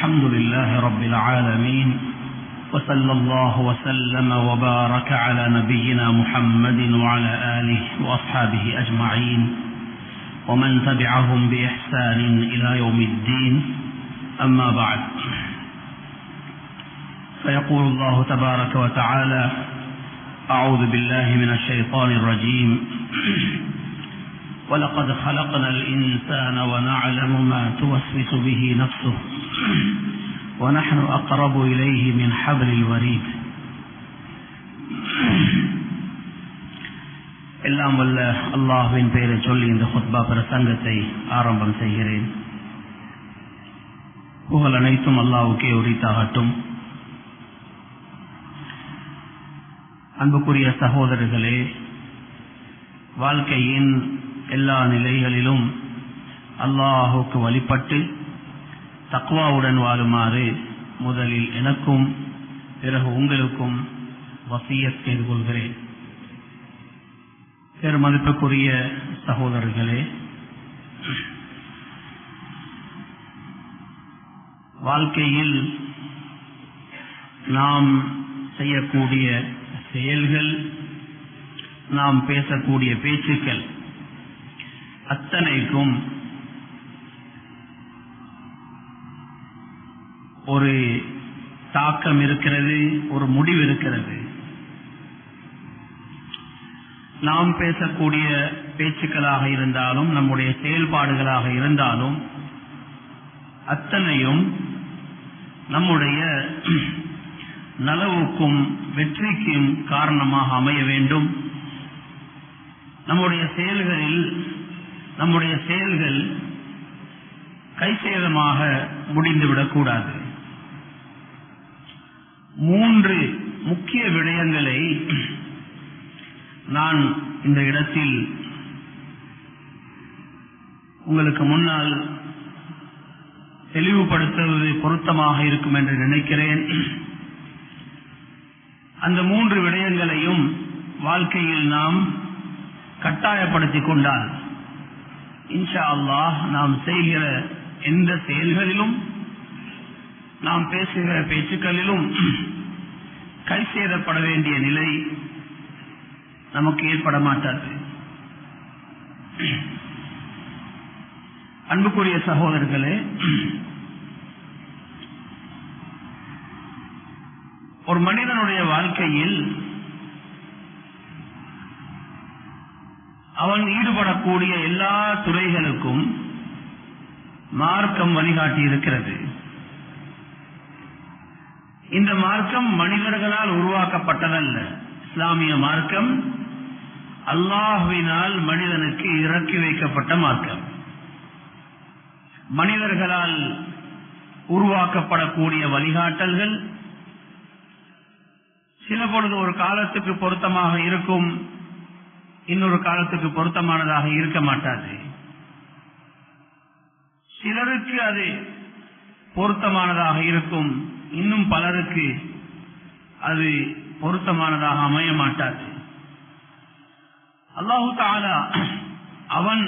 الحمد لله رب العالمين وصلى الله وسلم وبارك على نبينا محمد وعلى آله وأصحابه أجمعين ومن تبعهم بإحسان إلى يوم الدين أما بعد فيقول الله تبارك وتعالى أعوذ بالله من الشيطان الرجيم وَلَقَدْ خَلَقْنَا الْإِنسَانَ وَنَعْلَمُ مَا تُوَسْوِسُ بِهِ نَفْسُهُ وَنَحْنُ أَقْرَبُ إِلَيْهِ مِنْ حَبْلِ الْوَرِيدِ. எல்லாம் வல்ல அல்லாஹ்வின் பெயரை சொல்லி இந்த குத்பா பிரசங்கத்தை ஆரம்பம் செய்கிறேன். புகழ் அனைத்தும் அல்லாஹ்வுக்கே உரித்தாகட்டும். அன்புக்குரிய சகோதரர்களே, வாழ்க்கையின் எல்லா நிலைகளிலும் அல்லாஹுக்கு வழிபட்டு தக்வாவுடன் வாழுமாறு முதலில் எனக்கும் பிறகு உங்களுக்கும் வசியத் செய்து கொள்கிறேன். பெருமதிப்புக்குரிய சகோதரர்களே, வாழ்க்கையில் நாம் செய்யக்கூடிய செயல்கள், நாம் பேசக்கூடிய பேச்சுக்கள் அத்தனைக்கும் ஒரு தாக்கம் இருக்கிறது, ஒரு முடிவு இருக்கிறது. நாம் பேசக்கூடிய பேச்சுக்களாக இருந்தாலும் நம்முடைய செயல்பாடுகளாக இருந்தாலும் அத்தனையும் நம்முடைய நலவுக்கும் வெற்றிக்கும் காரணமாக அமைய வேண்டும். நம்முடைய செயல்கள் கைசேதமாக முடிந்துவிடக்கூடாது. 3 முக்கிய விடயங்களை நான் இந்த இடத்தில் உங்களுக்கு முன்னால் தெளிவுபடுத்துவது பொருத்தமாக இருக்கும் என்று நினைக்கிறேன். அந்த 3 விடயங்களையும் வாழ்க்கையில் நாம் கட்டாயப்படுத்திக் கொண்டால் இன்ஷா அல்லாஹ் நாம் செய்கிற எந்த செயல்களிலும் நாம் பேசுகிற பேச்சுக்களிலும் கைசேதப்பட வேண்டிய நிலை நமக்கு ஏற்பட மாட்டாது. அன்புக்குரிய சகோதரர்களே, ஒரு மனிதனுடைய வாழ்க்கையில் அவன் ஈடுபடக்கூடிய எல்லா துறைகளுக்கும் மார்க்கம் வழிகாட்டி இருக்கிறது. இந்த மார்க்கம் மனிதர்களால் உருவாக்கப்பட்டதல்ல. இஸ்லாமிய மார்க்கம் அல்லாஹ்வினால் மனிதனுக்கு இறக்கி வைக்கப்பட்ட மார்க்கம். மனிதர்களால் உருவாக்கப்படக்கூடிய வழிகாட்டல்கள் சில பொழுது ஒரு காலத்துக்கு பொருத்தமாக இருக்கும், இன்னொரு காலத்துக்கு பொருத்தமானதாக இருக்க மாட்டாது. சிலருக்கு அது பொருத்தமானதாக இருக்கும், இன்னும் பலருக்கு அது பொருத்தமானதாக அமைய மாட்டாது. அல்லாஹு தஆலா அவன்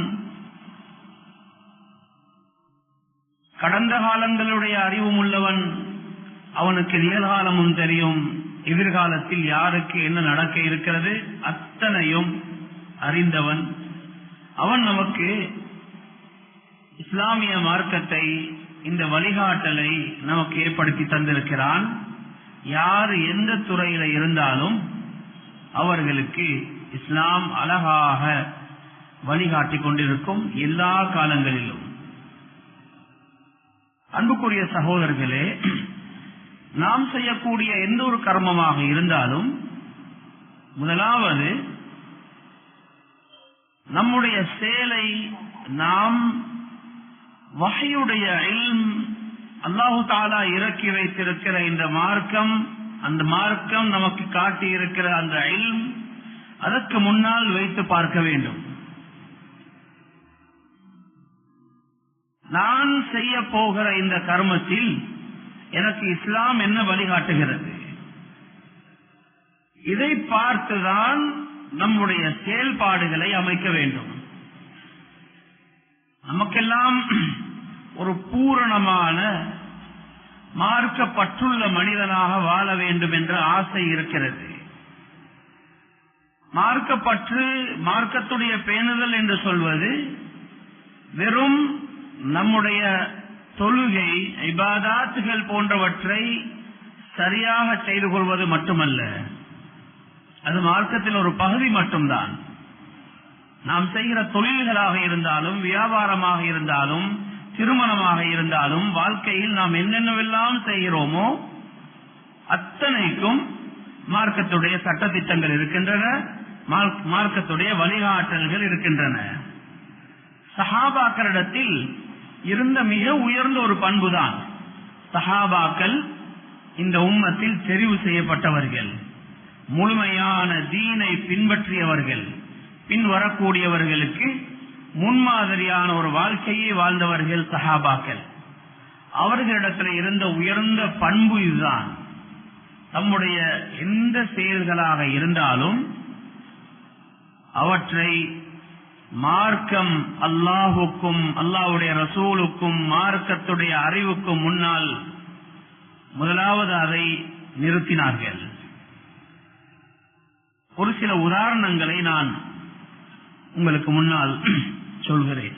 கடந்த காலங்களுடைய அறிவும் உள்ளவன், அவனுக்கு நிகழ்காலமும் தெரியும், எதிர்காலத்தில் யாருக்கு என்ன நடக்க இருக்கிறது அத்தனையும் அறிந்தவன். அவன் நமக்கு இஸ்லாமிய மார்க்கத்தை, இந்த வழிகாட்டலை நமக்கு ஏற்படுத்தி தந்திருக்கிறான். யார் எந்த துறையில இருந்தாலும் அவர்களுக்கு இஸ்லாம் அழகாக வழிகாட்டிக் கொண்டிருக்கும் எல்லா காலங்களிலும். அன்புக்குரிய சகோதரர்களே, நாம் செய்யக்கூடிய எந்த ஒரு கர்மமாக இருந்தாலும் முதலாவது நம்முடைய செயலை நாம் வஹ்யுடைய இல்ம், அல்லாஹு தஆலா இறக்கி வைத்திருக்கிற இந்த மார்க்கம், அந்த மார்க்கம் நமக்கு காட்டி இருக்கிற அந்த இல்ம், அதற்கு முன்னால் வைத்து பார்க்க வேண்டும். நான் செய்ய போகிற இந்த கர்மத்தில் எனக்கு இஸ்லாம் என்ன வழிகாட்டுகிறது, இதை பார்த்துதான் நம்முடைய செயல்பாடுகளை அமைக்க வேண்டும். நமக்கெல்லாம் ஒரு பூரணமான மார்க்கப்பற்றுள்ள மனிதனாக வாழ வேண்டும் என்ற ஆசை இருக்கிறது. மார்க்கப்பற்று, மார்க்கத்துடைய பேணுதல் என்று சொல்வது வெறும் நம்முடைய தொழுகை, இபாதாத்துகள் போன்றவற்றை சரியாக செய்து கொள்வது மட்டுமல்ல. அது மார்க்கத்தில் ஒரு பகுதி மட்டும்தான். நாம் செய்கிற தொழில்களாக இருந்தாலும், வியாபாரமாக இருந்தாலும், திருமணமாக இருந்தாலும், வாழ்க்கையில் நாம் என்னென்னவெல்லாம் செய்கிறோமோ அத்தனைக்கும் மார்க்கத்துடைய சட்டதிட்டங்கள் இருக்கின்றன, மார்க்கத்துடைய வழிகாட்டல்கள் இருக்கின்றன. சஹாபாக்களிடத்தில் இருந்த மிக உயர்ந்த ஒரு பண்புதான், சஹாபாக்கள் இந்த உம்மத்தில் தெரிவு செய்யப்பட்டவர்கள், முழுமையான தீனை பின்பற்றியவர்கள், பின் வரக்கூடியவர்களுக்கு முன்மாதிரியான ஒரு வாழ்க்கையை வாழ்ந்தவர்கள் சஹாபாக்கள். அவர்களிடத்தில் இருந்த உயர்ந்த பண்பு இதுதான். தம்முடைய எந்த செயல்களாக இருந்தாலும் அவற்றை மார்க்கம், அல்லாஹுக்கும் அல்லாஹ்வுடைய ரசூலுக்கும் மார்க்கத்துடைய அறிவுக்கும் முன்னால் முதலாவது அதை நிறுத்தினார்கள். ஒரு சில உதாரணங்களை நான் உங்களுக்கு முன்னால் சொல்கிறேன்.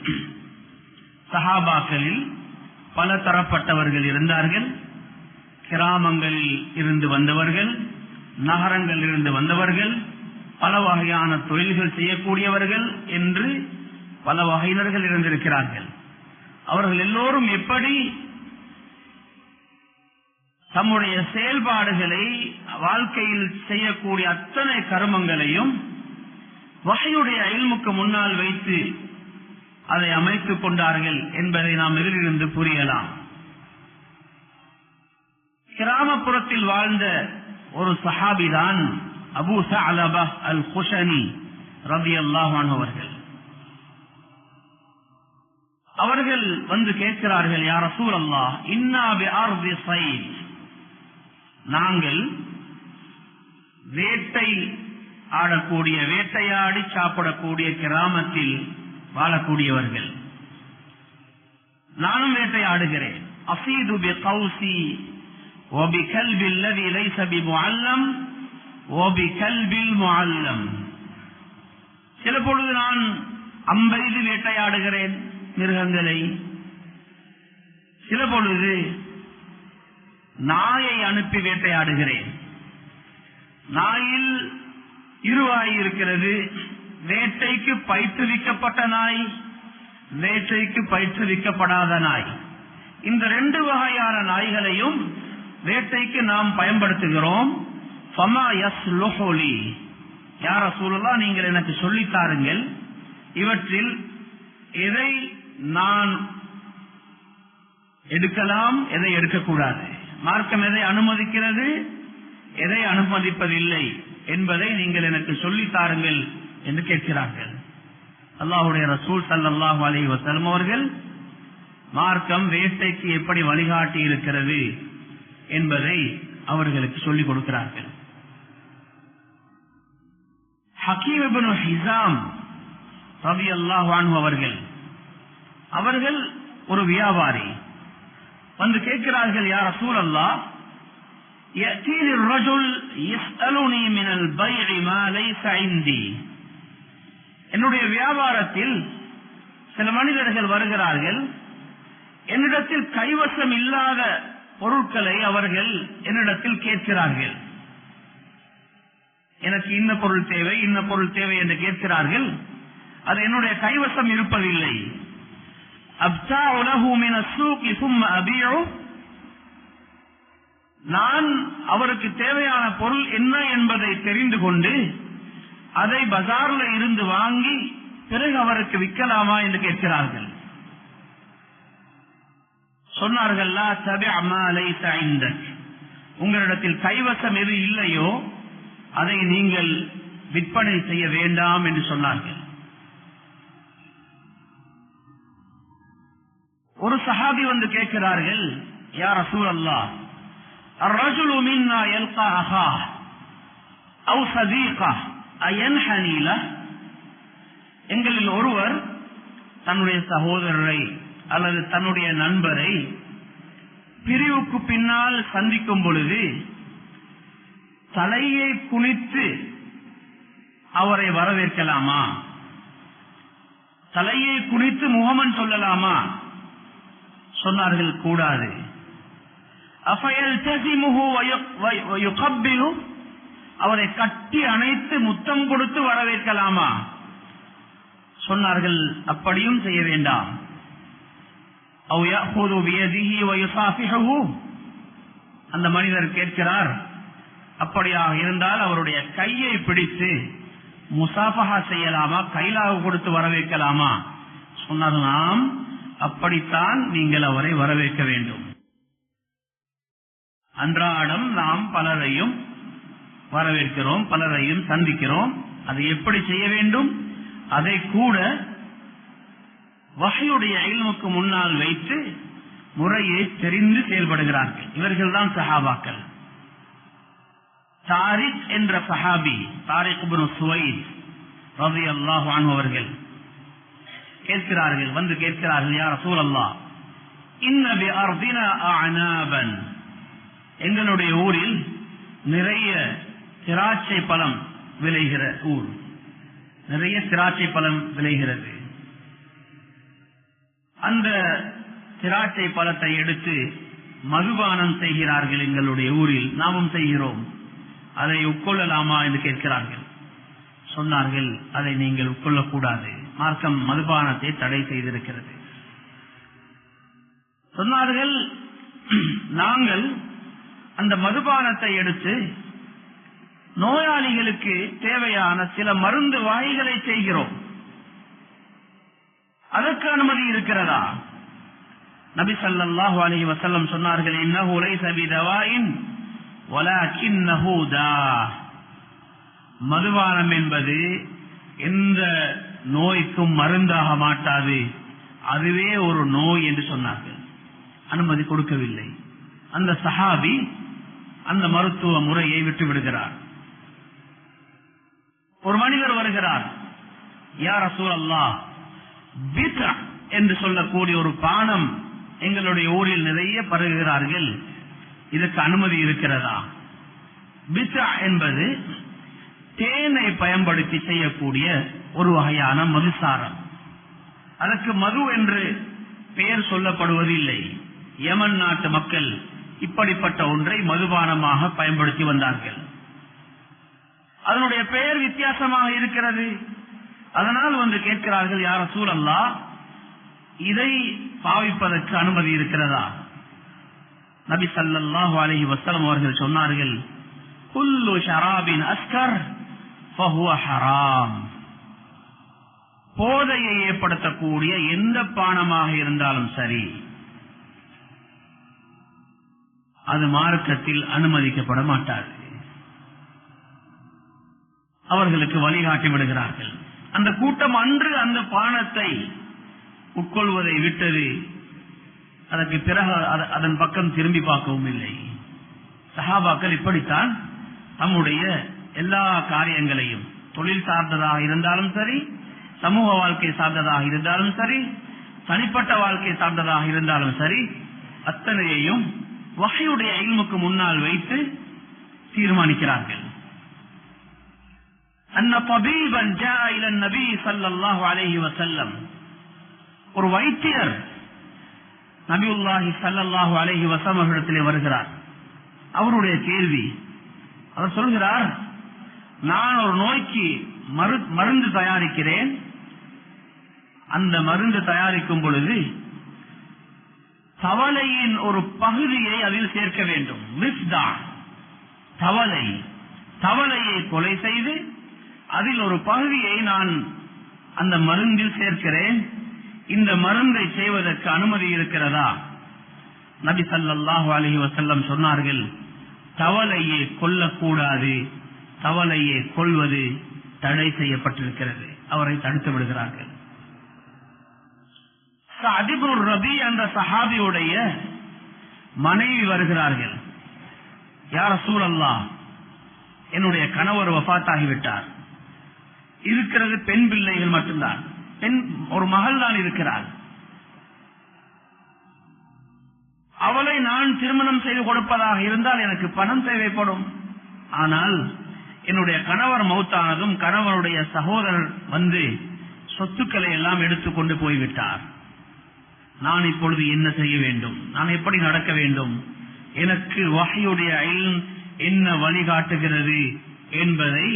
சஹாபாக்களில் பல தரப்பட்டவர்கள் இருந்தார்கள். கிராமங்களில் இருந்து வந்தவர்கள், நகரங்களில் இருந்து வந்தவர்கள், பல வகையான தொழில்கள் செய்யக்கூடியவர்கள் என்று பல வகையினர்கள் இருந்திருக்கிறார்கள். அவர்கள் எல்லோரும் எப்படி தம்முடைய செயல்பாடுகளை, வாழ்க்கையில் செய்யக்கூடிய அத்தனை கர்மங்களையும் வஹ்யுடைய இல்முக்கு முன்னால் வைத்து அதை அமைத்துக் கொண்டார்கள் என்பதை நாம் இதிலிருந்து புரியலாம். கிராமப்புறத்தில் வாழ்ந்த ஒரு சஹாபிதான் அபூ ஸஅலபா அல் குஷனி ரலியல்லாஹு அன்ஹு அவர்கள். அவர்கள் வந்து கேட்கிறார்கள், யா ரசூலல்லாஹ், இன்னா பிஅர்தி ஸைத், நாங்கள் வேட்டை ஆடக்கூடிய, வேட்டையாடி சாப்பிடக்கூடிய கிராமத்தில் வாழக்கூடியவர்கள். நானும் வேட்டையாடுகிறேன். அஸீது பிகௌசி وبكلب الذي ليس بمعلم وبكلب المعلم. சில பொழுது நான் அம்பெய்து வேட்டையாடுகிறேன் மிருகங்களை, சில பொழுது நாயை அனுப்பி வேட்டையாடுகிறேன். நாயில் இருவாய் இருக்கிறது, வேட்டைக்கு பயிற்றுவிக்கப்பட்ட நாய், வேட்டைக்கு பயிற்றுவிக்கப்படாத நாய். இந்த ரெண்டு வகையான நாய்களையும் வேட்டைக்கு நாம் பயன்படுத்துகிறோம். ஃபமா யஸ்லுஹு லி, யா ரசூலுல்லாஹ், நீங்கள் எனக்கு சொல்லித் தாருங்கள், இவற்றில் எதை நான் எடுக்கலாம், எதை எடுக்கக்கூடாது, மார்க்கம் எதை அனுமதிக்கிறது, எதை அனுமதிப்பதில்லை என்பதை நீங்கள் எனக்கு சொல்லித் தாருங்கள் என்று கேட்கிறார்கள். அல்லாஹ்வுடைய ரசூல் ஸல்லல்லாஹு அலைஹி வஸல்லம் அவர்கள் மார்க்கம் வேட்டைக்கு எப்படி வழிகாட்டி இருக்கிறது என்பதை அவர்களுக்கு சொல்லிக் கொடுக்கிறார்கள். ஹக்கீம் இப்னு ஹிஸாம் ரலியல்லாஹு அன்ஹு அவர்கள் ஒரு வியாபாரி. வந்து கேட்கிறார்கள், யா ரசூலல்லாஹ், يأتيني الرجل يسألني من البيع ما ليس عندي. என்னுடைய வியாபாரத்தில் சில மனிதர்கள் வருகிறார்கள், என்னிடத்தில் கைவசம் இல்லாத பொருட்களை அவர்கள் என்னிடத்தில் கேட்கிறார்கள். எனக்கு இன்ன பொருள் தேவை, இன்ன பொருள் தேவை என்று கேட்கிறார்கள். அது என்னுடைய கைவசம் இருப்பதில்லை. அப்தாஉ லஹு மின ஸூகி ثم அபீஉ, நான் அவருக்கு தேவையான பொருள் என்ன என்பதை தெரிந்து கொண்டு அதை பஜார்ல இருந்து வாங்கி பிறகு அவருக்கு விற்கலாமா என்று கேட்கிறார்கள். சொன்னார்கள், லா தபிஅ மா லைஸ இந்தக், உங்களிடத்தில் கைவசம் எது இல்லையோ அதை நீங்கள் விற்பனை செய்ய வேண்டாம் என்று சொன்னார்கள். ஒரு சஹாபி வந்து கேட்கிறார்கள், யா ரசூலல்லாஹ், الرجل منا يلقى أخاه أو صديقه أينحني له. எங்களில் ஒருவர் தன்னுடைய சகோதரரை அல்லது தன்னுடைய நண்பரை பிரிவுக்கு பின்னால் சந்திக்கும் பொழுது தலையை குனித்து அவரை வரவேற்கலாமா? தலையை குனித்து முகமன் சொல்லலாமா? சொன்னார்கள் கூடாது. அவரை கட்டி அணைத்து முத்தம் கொடுத்து வரவேற்கலாமா? சொன்னார்கள் அப்படியும் செய்ய வேண்டாம். அந்த மனிதர் கேட்கிறார், அப்படியாக இருந்தால் அவருடைய கையை பிடித்து முசாஃபஹா செய்யலாமா, கைலாக கொடுத்து வரவேற்கலாமா? சொன்னார், நாம் அப்படித்தான் நீங்கள் அவரை வரவேற்க வேண்டும். அன்றாடம் நாம் பலரையும் வரவேற்கிறோம், பலரையும் சந்திக்கிறோம். அதை எப்படி செய்ய வேண்டும்? அதை கூட வஹ்யுடைய இல்முக்கு முன்னால் வைத்து முறையை தெரிந்து செயல்படுகிறார்கள். இவர்கள் தான் சஹாபாக்கள். தாரிக் என்ற சஹாபி, தாரிக் இப்னு சுவைத் ரலியல்லாஹு அன்ஹு அவர்கள் கேட்கிறார்கள், வந்து கேட்கிறார்கள், யா ரசூலல்லாஹ், இன்ன பி அர்தினா அஅனாபன், எங்களுடைய ஊரில் நிறைய திராட்சை பழம் விளைகிற ஊர், நிறைய திராட்சை பழம் விளைகிறது. அந்த திராட்சை பழத்தை எடுத்து மதுபானம் செய்கிறார்கள் எங்களுடைய ஊரில், நாமும் செய்கிறோம், அதை உட்கொள்ளலாமா என்று கேட்கிறார்கள். சொன்னார்கள், அதை நீங்கள் உட்கொள்ளக்கூடாது, மார்க்கம் மதுபானத்தை தடை செய்திருக்கிறது. சொன்னார்கள், நாங்கள் அந்த மதுபானத்தை எடுத்து நோயாளிகளுக்கு தேவையான சில மருந்து வகைகளை செய்கிறோம், அதற்கு அனுமதி இருக்கிறதா? நபி ஸல்லல்லாஹு அலைஹி வஸல்லம் சொன்னார்கள், இன்னஹு லைஸ பிதவாயின் வலாகின்னஹு தா, மதுபானம் என்பது எந்த நோய்க்கும் மருந்தாக மாட்டாது, அதுவே ஒரு நோய் என்று சொன்னார்கள். அனுமதி கொடுக்கவில்லை. அந்த சஹாபி அந்த மருத்துவ முறையை விட்டு விடுகிறார். ஒரு மனிதர் வருகிறார், யா ரசூலல்லாஹ், பித்அ என்று சொல்லக்கூடிய ஒரு பானம் எங்களுடைய ஊரில் நிறைய பருகுகிறார்கள், இதற்கு அனுமதி இருக்கிறதா? பித்அ என்பது தேனை பயன்படுத்தி செய்யக்கூடிய ஒரு வகையான மதுசாரம். அதற்கு மது என்று பெயர் சொல்லப்படுவதில்லை. யமன் நாட்டு மக்கள் இப்படிப்பட்ட ஒன்றை மதுபானமாக பயன்படுத்தி வந்தார்கள். அதனுடைய பெயர் வித்தியாசமாக இருக்கிறது. அதனால் வந்து கேட்கிறார்கள், யா ரசூலல்லாஹ், இதை பாவிப்பதற்கு அனுமதி இருக்கிறதா? நபி ஸல்லல்லாஹு அலைஹி வஸல்லம் அவர்கள் சொன்னார்கள், குல்லு ஷராபின் அஸ்கர் ஃபஹுவ ஹராம், போதையை ஏற்படுத்தக்கூடிய எந்த பானமாக இருந்தாலும் சரி, அது மார்க்கத்தில் அனுமதிக்கப்பட மாட்டாது. அவர்களுக்கு வழிகாட்டி விடுகிறார்கள். அந்த கூட்டம் அன்று அந்த பானத்தை உட்கொள்வதை விட்டது. அதற்கு பிறகு அதன் பக்கம் திரும்பி பார்க்கவும் இல்லை. சஹாபாக்கள் இப்படித்தான் தம்முடைய எல்லா காரியங்களையும், தொழில் சார்ந்ததாக இருந்தாலும் சரி, சமூக வாழ்க்கை சார்ந்ததாக இருந்தாலும் சரி, தனிப்பட்ட வாழ்க்கை சார்ந்ததாக இருந்தாலும் சரி, அத்தனையையும் வஹ்யுடைய இல்முக்கு முன்னால் வைத்து தீர்மானிக்கிறார்கள். அன்ன தபீபன் ஜாஅ இல நபி ஸல்லல்லாஹு அலைஹி வஸல்லம், ஒரு வைத்தியர் நபியுல்லாஹி ஸல்லல்லாஹு அலைஹி வஸல்லம் இடத்திலே வருகிறார். அவருடைய கேள்வி, அவர் சொல்கிறார், நான் ஒரு நோய்க்கு மருந்து தயாரிக்கிறேன். அந்த மருந்து தயாரிக்கும் பொழுது தவளையின் ஒரு பகுதியை அதில் சேர்க்க வேண்டும். மிஸ்தான், தவளையை கொலை செய்து அதில் ஒரு பகுதியை நான் அந்த மருந்தில் சேர்க்கிறேன். இந்த மருந்தை செய்வதற்கு அனுமதி இருக்கிறதா? நபி ஸல்லல்லாஹு அலைஹி வஸல்லம் சொன்னார்கள், தவளையை கொல்லக்கூடாது, தவளையை கொல்வது தடை செய்யப்பட்டிருக்கிறது. அவரை தடுத்து விடுகிறார்கள். சஅத் இப்னு ரபீ என்ற சஹாபியுடைய மனைவி வருகிறார்கள். யா ரசூலல்லாஹ், என்னுடைய கணவர் வஃபாத்தாகிவிட்டார், இருக்கிறது பெண் பிள்ளைகள் மட்டும்தான், ஒரு மகள் தான் இருக்கிறார். அவளை நான் திருமணம் செய்து கொடுப்பதாக இருந்தால் எனக்கு பணம் தேவைப்படும். ஆனால் என்னுடைய கணவர் மௌத்தானதும் கணவனுடைய சகோதரர் வந்து சொத்துக்களை எல்லாம் எடுத்துக்கொண்டு போய்விட்டார். நான் இப்பொழுது என்ன செய்ய வேண்டும்? நான் எப்படி நடக்க வேண்டும்? எனக்கு வஹ்யுடைய இல்ம் என்ன வழிகாட்டுகிறது என்பதை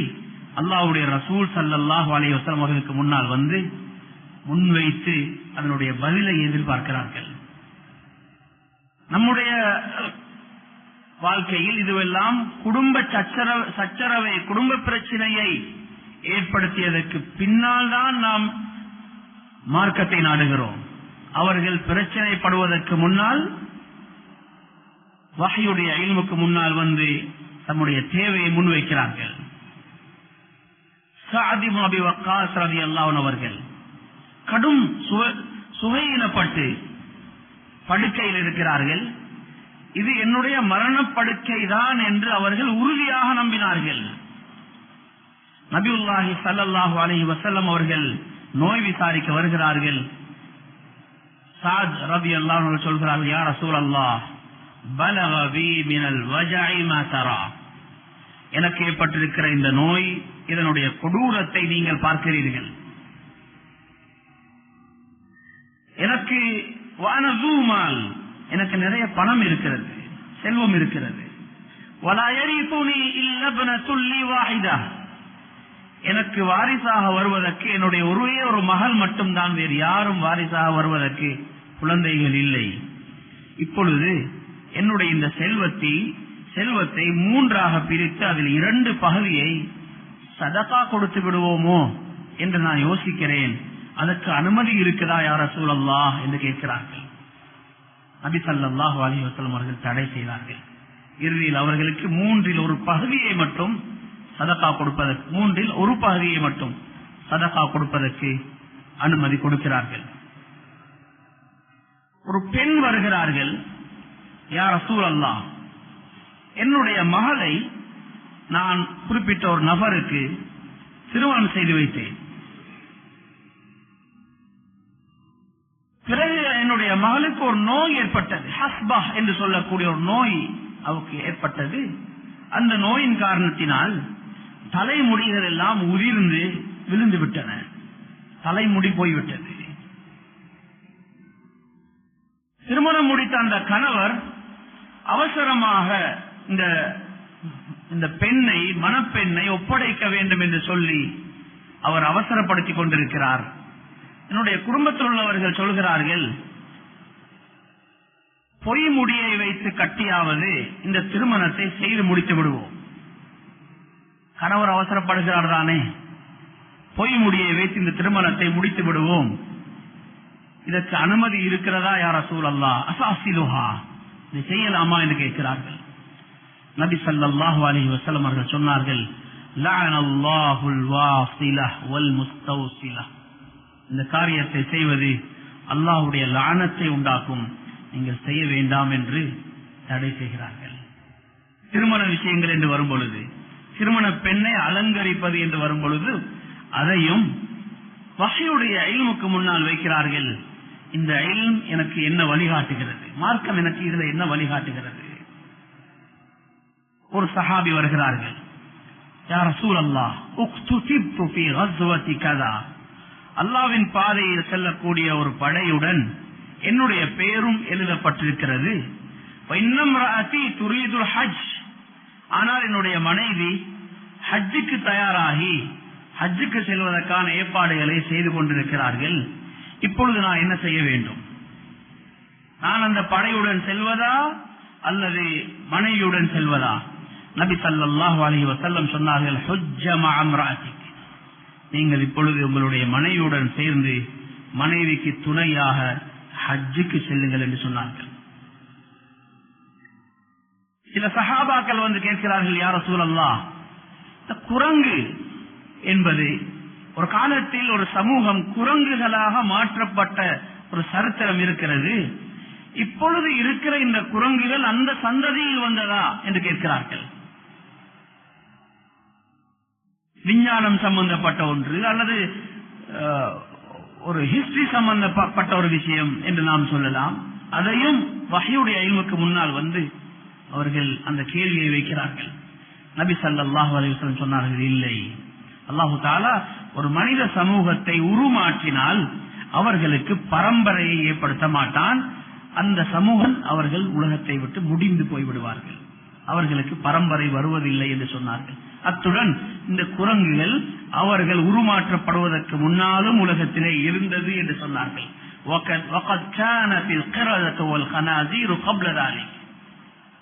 அல்லாஹ்வுடைய ரசூல் ஸல்லல்லாஹு அலைஹி வஸல்லம் அவர்களுக்கு முன்னால் வந்து முன்வைத்து அதனுடைய பதிலை எதிர்பார்க்கிறார்கள். நம்முடைய வாழ்க்கையில் இதுவெல்லாம் குடும்ப சச்சரவை குடும்ப பிரச்சனையை ஏற்படுத்தியதற்கு பின்னால் தான் நாம் மார்க்கத்தை நாடுகிறோம். அவர்கள் பிரச்சனைப்படுவதற்கு முன்னால் வஹ்யுடைய இல்முக்கு முன்னால் வந்து தம்முடைய தேவையை முன்வைக்கிறார்கள். சஅத் இப்னு அபி வக்காஸ் ரலியல்லாஹு அன்ஹு அவர்கள் கடும் சுகையினப்பட்டு படுக்கையில் இருக்கிறார்கள். இது என்னுடைய மரணப்படுக்கை தான் என்று அவர்கள் உறுதியாக நம்பினார்கள். நபியுல்லாஹி ஸல்லல்லாஹு அலைஹி வஸல்லம் அவர்கள் நோய் விசாரிக்க வருகிறார்கள். சஅத் ரலியல்லாஹு அன்ஹு சொல்கிறார்கள், யா ரசூலல்லாஹ் பலக பி மினல் வஜஇ மா தரா. எனக்கு ஏற்பட்டிருக்கிற இந்த நோய், இதனுடைய கொடூரத்தை நீங்கள் பார்க்கிறீர்கள். எனக்கு வானசூமால், எனக்கு நிறைய பணம் இருக்கிறது, செல்வம் இருக்கிறது. வலா யரிதுனி இல்லா இப்னத்துல் லி வாஹிதா. எனக்கு வாரிசாக வருவதற்கு என்னுடைய ஒரே ஒரு மகள் மட்டும்தான், வேறு யாரும் வாரிசாக வருவதற்கு குழந்தைகள் இல்லை. இப்பொழுது என்னுடைய இந்த செல்வத்தை 3ஆக பிரித்து அதில் 2 பகுதியை சதகா கொடுத்து விடுவோமோ என்று நான் யோசிக்கிறேன். அதற்கு அனுமதி இருக்குதா யா ரசூலல்லாஹ் என்று கேட்கிறார்கள். நபி ஸல்லல்லாஹு அலைஹி வஸல்லம் அவர்கள் தடை செய்தார்கள். இறுதியில் அவர்களுக்கு 3இல் ஒரு பகுதியை மட்டும் சதகா கொடுப்பதற்கு 3இல் ஒரு பகுதியை மட்டும் சதகா கொடுப்பதற்கு அனுமதி கொடுக்கிறார்கள். ஒரு பெண் வருகிறார்கள், யா ரசூலல்லாஹ், என்னுடைய மகளை நான் குறிப்பிட்ட ஒரு நபருக்கு திருமணம் செய்து வைத்தேன். பிறகு என்னுடைய மகளுக்கு ஒரு நோய் ஏற்பட்டது, ஹஸ்பா என்று சொல்லக்கூடிய ஒரு நோய் அவருக்கு ஏற்பட்டது. அந்த நோயின் காரணத்தினால் தலைமுடிகள் எல்லாம் உதிர்ந்து விழுந்து விட்டன, தலைமுடி போய்விட்டது. திருமணம் முடித்த அந்த கணவர் அவசரமாக இந்த பெண்ணை, மணப்பெண்ணை ஒப்படைக்க வேண்டும் என்று சொல்லி அவர் அவசரப்படுத்திக் கொண்டிருக்கிறார். என்னுடைய குடும்பத்தில் உள்ளவர்கள் சொல்கிறார்கள், பொய் முடியை வைத்து கட்டியாவது இந்த திருமணத்தை செய்து முடித்து விடுவோம். கணவர் அவசரப்படுகிறார் தானே, பொய் முடியை வைத்து இந்த திருமணத்தை முடித்து விடுவோம். இதற்கு அனுமதி இருக்கிறதா யா ரசூலல்லாஹ்? அஸாஸிலுஹா, இதை செய்யலாமா என்று கேட்கிறார்கள். நபி ஸல்லல்லாஹு அலைஹி வஸல்லம் அவர்கள் சொன்னார்கள், லஅனல்லாஹுல் வாஸிலஹ் வல் முஸ்தௌஸிலஹ். இந்த காரியத்தை செய்வது அல்லாஹ்வுடைய லானத்தை உண்டாக்கும், நீங்கள் செய்ய வேண்டாம் என்று தடை செய்கிறார்கள். திருமண விஷயங்கள் என்று வரும் பொழுது, திருமண பெண்ணை அலங்கரிப்பது என்று வரும் பொழுது அதையும் வஹ்யுடைய இல்முக்கு முன்னால் வைக்கிறார்கள். இந்த இல்ம் எனக்கு என்ன வழிகாட்டுகிறது, மார்க்கம் எனக்கு இதுல என்ன வழிகாட்டுகிறது? ஒரு சஹாபி வருகிறார்கள், யா ரசூலல்லாஹ் உக்துதிப்து ஃபீ கஸ்வதி கதா. அல்லாஹ்வின் பாதையில் செல்லக்கூடிய ஒரு படையுடன் என்னுடைய பெயரும் எழுதப்பட்டிருக்கிறது. வஇன்னம்ரஅதி துரீதுல் ஹஜ். ஆனால் என்னுடைய மனைவி ஹஜ்ஜுக்கு தயாராகி ஹஜ்ஜுக்கு செல்வதற்கான ஏற்பாடுகளை செய்து கொண்டிருக்கிறார்கள். இப்பொழுது நான் என்ன செய்ய வேண்டும்? நான் அந்த படையுடன் செல்வதா அல்லது மனைவியுடன் செல்வதா? நபி ஸல்லல்லாஹு அலைஹி வஸல்லம் சொன்னார்கள், ஹுஜ்ஜ மஅ இம்ராஅத்திக். நீங்கள் இப்பொழுது உங்களுடைய மனைவியுடன் சேர்ந்து மனைவிக்கு துணையாக ஹஜ்ஜுக்கு செல்லுங்கள் என்று சொன்னார்கள். சில சஹாபாக்கள் வந்து கேட்கிறார்கள், யா ரசூலல்லாஹ், இந்த குரங்கு என்பது ஒரு காலத்தில் ஒரு சமூகம் குரங்குகளாக மாற்றப்பட்ட ஒரு சரித்திரம் இருக்கிறது. இப்பொழுது இருக்கிற இந்த குரங்குகள் அந்த சந்ததியில் வந்ததா என்று கேட்கிறார்கள். விஞ்ஞானம் சம்பந்தப்பட்ட ஒன்று அல்லது ஒரு ஹிஸ்டரி சம்பந்தப்பட்ட ஒரு விஷயம் என்று நாம் சொல்லலாம். அதையும் வஹ்யுடைய இல்முக்கு முன்னால் வந்து அவர்கள் அந்த கேள்வியை வைக்கிறார்கள். நபி ஸல்லல்லாஹு அலைஹி வஸல்லம் சொன்னார்கள், இல்லை, அல்லாஹு தஆலா ஒரு மனித சமூகத்தை உருமாற்றினால் அவர்களுக்கு பரம்பரையை ஏற்படுத்த மாட்டான். அந்த சமூகம் அவர்கள் உலகத்தை விட்டு முடிந்து போய்விடுவார்கள், அவர்களுக்கு பரம்பரை வருவதில்லை என்று சொன்னார்கள். அத்துடன் இந்த குரங்குகள் அவர்கள் உருமாற்றப்படுவதற்கு முன்னாலும் உலகத்திலே இருந்தது என்று சொன்னார்கள்.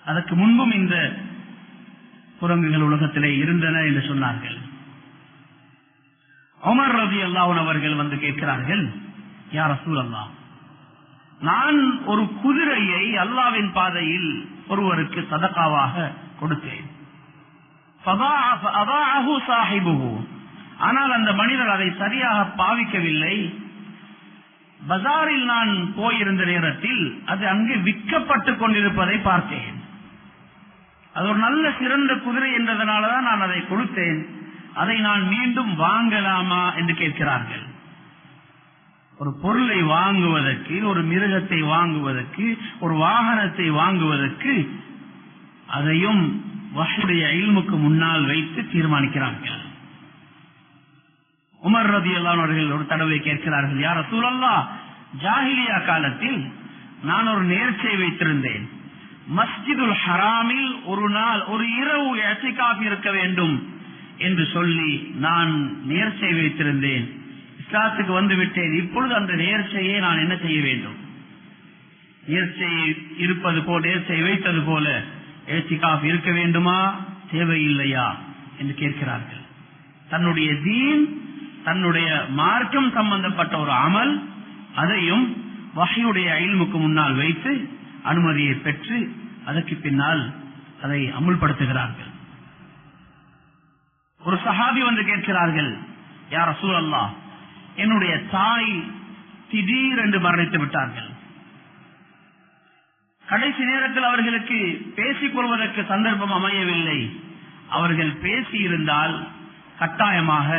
அதற்கு முன்பும் இந்த குரங்குகள் உலகத்திலே இருந்தன என்று சொன்னார்கள். உமர் ரலியல்லாஹு அன்ஹு அவர்கள் வந்து கேட்கிறார்கள், யா ரசூலல்லாஹ், நான் ஒரு குதிரையை அல்லாஹ்வின் பாதையில் ஒருவருக்கு சதகாவாக கொடுத்தேன். ஆனால் அந்த மனிதர் அதை சரியாக பாவிக்கவில்லை. பஜாரில் நான் போயிருந்த நேரத்தில் அது அங்கு விற்கப்பட்டுக் கொண்டிருப்பதை பார்த்தேன். அது ஒரு நல்ல சிறந்த குதிரை என்றதனாலதான் நான் அதை கொடுத்தேன். அதை நான் மீண்டும் வாங்கலாமா என்று கேட்கிறார்கள். ஒரு பொருளை வாங்குவதற்கு, ஒரு மிருகத்தை வாங்குவதற்கு, ஒரு வாகனத்தை வாங்குவதற்கு அதையும் வஹ்யுடைய இல்முக்கு முன்னால் வைத்து தீர்மானிக்கிறார்கள். உமர் ரலியல்லாஹு அன்ஹு அவர்கள் ஒரு தடவை கேட்கிறார்கள், யா ரசூலல்லாஹ், ஜாஹிலியா காலத்தில் நான் ஒரு நேர்ச்சை வைத்திருந்தேன். மஸ்ஜிதுல் ஹராமில் ஒரு நாள் ஒரு இரவு இஅ்திகாஃப் இருக்க வேண்டும் என்று சொல்லி நான் நேர்ச்சை வைத்திருந்தேன். இஸ்லாத்துக்கு வந்து விட்டேன். இப்பொழுது அந்த நேர்ச்சையை நான் என்ன செய்ய வேண்டும்? நேர்ச்சை இருப்பது போல, நேர்ச்சை வைத்தது போல இஅ்திகாஃப் இருக்க வேண்டுமா, தேவையில்லையா என்று கேட்கிறார்கள். தன்னுடைய தீன், தன்னுடைய மார்க்கம் சம்பந்தப்பட்ட ஒரு அமல், அதையும் வஹ்யுடைய இல்முக்கு முன்னால் வைத்து அனுமதியை பெற்று அதற்கு பின்னால் அதை அமுல்படுத்துகிறார்கள். ஒரு சஹாபி வந்து கேட்கிறார்கள், யா ரசூலல்லாஹ், என்னுடைய தாய் திடீரென்று மரணித்து விட்டார்கள். கடைசி நேரத்தில் அவர்களுக்கு பேசிக் கொள்வதற்கு சந்தர்ப்பம் அமையவில்லை. அவர்கள் பேசி இருந்தால் கட்டாயமாக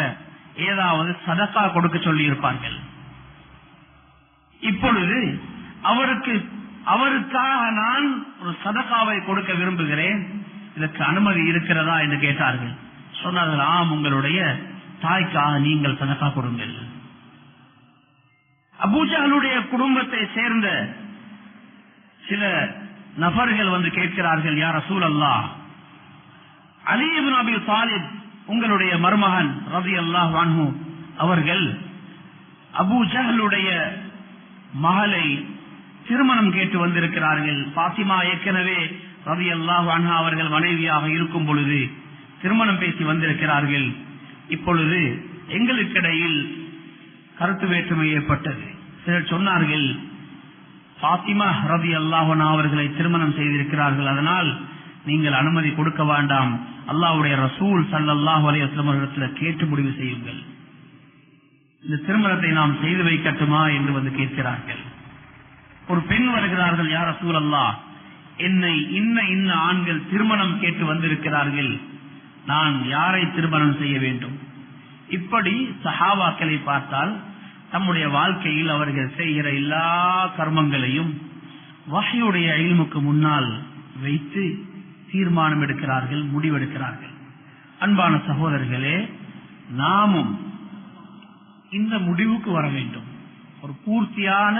ஏதாவது சதகா கொடுக்க சொல்லி இருப்பார்கள். இப்பொழுது அவருக்காக நான் ஒரு சதகாவை கொடுக்க விரும்புகிறேன், இதற்கு அனுமதி இருக்கிறதா என்று கேட்டார்கள். சொன்னார்கள், ஆம், உங்களுடைய தாய்க்காக நீங்கள் சதகா கொடுங்கள். அபூஜஹலுடைய குடும்பத்தை சேர்ந்த சில நபர்கள் வந்து கேட்கிறார்கள், யா ரசூலல்லாஹ், அலி இப்னு அபி தாலிப் உங்களுடைய மருமகன் ரலியல்லாஹு அன்ஹு அவர்கள் அபூஜஹலுடைய மகளை திருமணம் கேட்டு வந்திருக்கிறார்கள். பாத்திமா ஏற்கனவே ரலியல்லாஹு அன்ஹா அவர்கள் மனைவியாக இருக்கும் பொழுது திருமணம் பேசி வந்திருக்கிறார்கள். இப்பொழுது எங்களுக்கிடையில் கருத்து வேற்றுமை ஏற்பட்டது. சிலர் சொன்னார்கள், பாத்திமா ரலியல்லாஹு அன்ஹா அவர்களை திருமணம் செய்திருக்கிறார்கள், அதனால் நீங்கள் அனுமதி கொடுக்க வேண்டாம், அல்லாஹ்வுடைய ரசூல் ஸல்லல்லாஹு அலைஹி வஸல்லம் அவர்களிடத்தில் கேட்டு முடிவு செய்யுங்கள், இந்த திருமணத்தை நாம் செய்து வைக்கட்டுமா என்று வந்து கேட்கிறார்கள். ஒரு பெண் வருகிறார்கள், யா ரசூலல்லாஹ், என்னை இன்ன ஆண்கள் திருமணம் கேட்டு வந்திருக்கிறார்கள், நான் யாரை திருமணம் செய்ய வேண்டும்? இப்படி சஹாபாக்களை பார்த்தால் தம்முடைய வாழ்க்கையில் அவர்கள் செய்கிற எல்லா கர்மங்களையும் வஹ்யுடைய இல்முக்கு முன்னால் வைத்து தீர்மானம் எடுக்கிறார்கள், முடிவெடுக்கிறார்கள். அன்பான சகோதரர்களே, நாமும் இந்த முடிவுக்கு வர வேண்டும். ஒரு பூர்த்தியான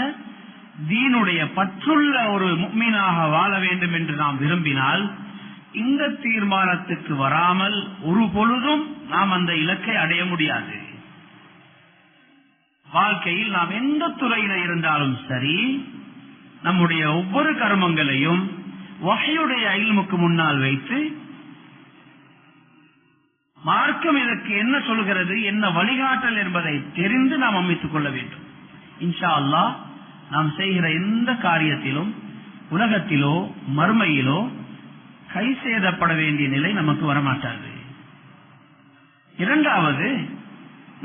தீனுடைய பற்றுள்ள ஒரு முஃமினாக வாழ வேண்டும் என்று நாம் விரும்பினால் இந்த தீர்மானத்துக்கு வராமல் ஒரு பொழுதும் நாம் அந்த இலக்கை அடைய முடியாது. வாழ்க்கையில் நாம் எந்த துறையில இருந்தாலும் சரி, நம்முடைய ஒவ்வொரு கர்மங்களையும் வஹ்யுடைய இல்முக்கு முன்னால் வைத்து மார்க்கம் இதற்கு என்ன சொல்கிறது, என்ன வழிகாட்டல் என்பதை தெரிந்து நாம் அமைத்துக் கொள்ள வேண்டும். இன்ஷா அல்லாஹ் நாம் செய்கிற எந்த காரியத்திலும் உலகத்திலோ மறுமையிலோ கை சேதப்பட வேண்டிய நிலை நமக்கு வரமாட்டாது. இரண்டாவது,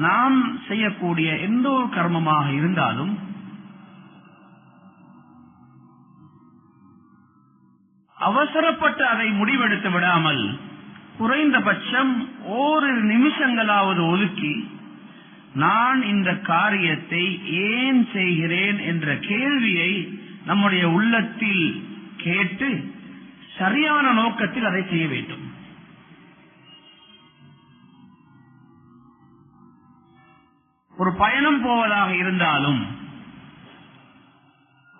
நாம் செய்யக்கூடிய எந்த ஒரு கர்மமாக இருந்தாலும் அவசரப்பட்டு அதை முடிவெடுத்து விடாமல் குறைந்தபட்சம் ஓரிரு நிமிஷங்களாவது ஒதுக்கி நான் இந்த காரியத்தை ஏன் செய்கிறேன் என்ற கேள்வியை நம்முடைய உள்ளத்தில் கேட்டு சரியான நோக்கத்தில் அதை செய்ய வேண்டும். ஒரு பயணம் போவதாக இருந்தாலும்,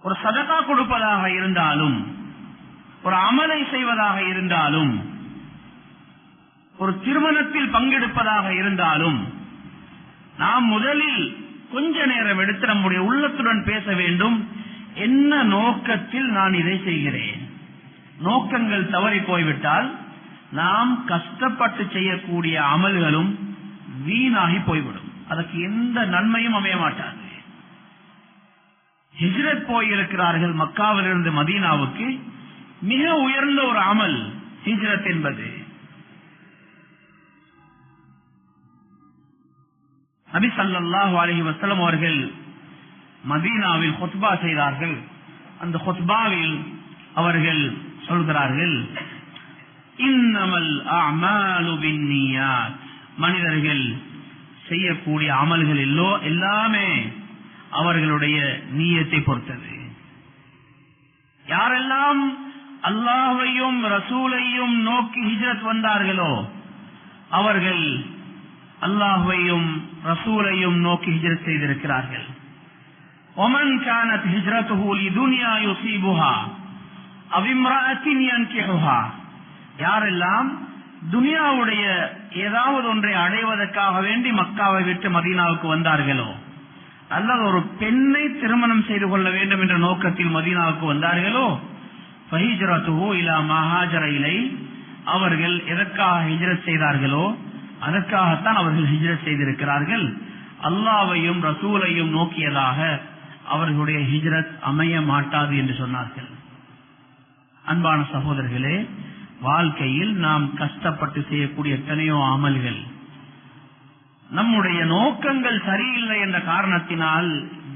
ஒரு சதகா கொடுப்பதாக இருந்தாலும், ஒரு அமலை செய்வதாக இருந்தாலும், ஒரு திருமணத்தில் பங்கெடுப்பதாக இருந்தாலும், நாம் முதலில் கொஞ்ச நேரம் எடுத்து நம்முடைய உள்ளத்துடன் பேச வேண்டும். என்ன நோக்கத்தில் நான் இதை செய்கிறேன்? நோக்கங்கள் தவறி போய்விட்டால் நாம் கஷ்டப்பட்டு செய்யக்கூடிய அமல்களும் வீணாகி போய்விடும். அதற்கு எந்த நன்மையும் அமைய மாட்டாது. ஹிஜ்ரத் போயிருக்கிறார்கள் மக்காவிலிருந்து மதீனாவுக்கு. மிக உயர்ந்த ஒரு அமல் ஹிஜ்ரத் என்பது. நபி ஸல்லல்லாஹு அலைஹி வஸல்லம் அவர்கள் மதீனாவில் குத்பா செய்தார்கள். அந்த குத்பாவில் அவர்கள் சொல்கிறார்கள், இன்னமல் அஅமாலு பின்னியாத். மனிதர்கள் செய்யக்கூடிய அமல்கள் எல்லாமே அவர்களுடைய நியத்தை பொறுத்தது. யாரெல்லாம் அல்லாஹ்வையும் ரசூலையும் நோக்கி ஹிஜ்ரத் வந்தார்களோ அவர்கள் அல்லாஹ்வையும் ரசூலையும் நோக்கி ஹிஜ்ரத் செய்திருக்கிறார்கள். ஒமன் கானத் ஹிஜ்ரத்துஹு லிதுன்யா யுஸீபுஹா அவ் இம்ரஅத்தின் யன்கிஹுஹா. யாரெல்லாம் துனியாவுடைய ஏதாவது ஒன்றை அடைவதற்காக வேண்டி மக்காவை விட்டு மதீனாவுக்கு வந்தார்களோ, அல்லது ஒரு பெண்ணை திருமணம் செய்து கொள்ள வேண்டும் என்ற நோக்கத்தில் மதீனாவுக்கு வந்தார்களோ, ஃபஹிஜ்ரத்துஹு இலா மா ஹாஜர இலை. அவர்கள் எதற்காக ஹிஜ்ரத் செய்தார்களோ அதற்காகத்தான் அவர்கள் ஹிஜ்ரத் செய்திருக்கிறார்கள். அல்லாஹ்வையும் ரசூலையும் நோக்கியதாக அவர்களுடைய ஹிஜ்ரத் அமைய மாட்டாது என்று சொன்னார்கள். அன்பான சகோதரர்களே, வாழ்க்கையில் நாம் கஷ்டப்பட்டு செய்யக்கூடிய எத்தனையோ அமல்கள் நம்முடைய நோக்கங்கள் சரியில்லை என்ற காரணத்தினால்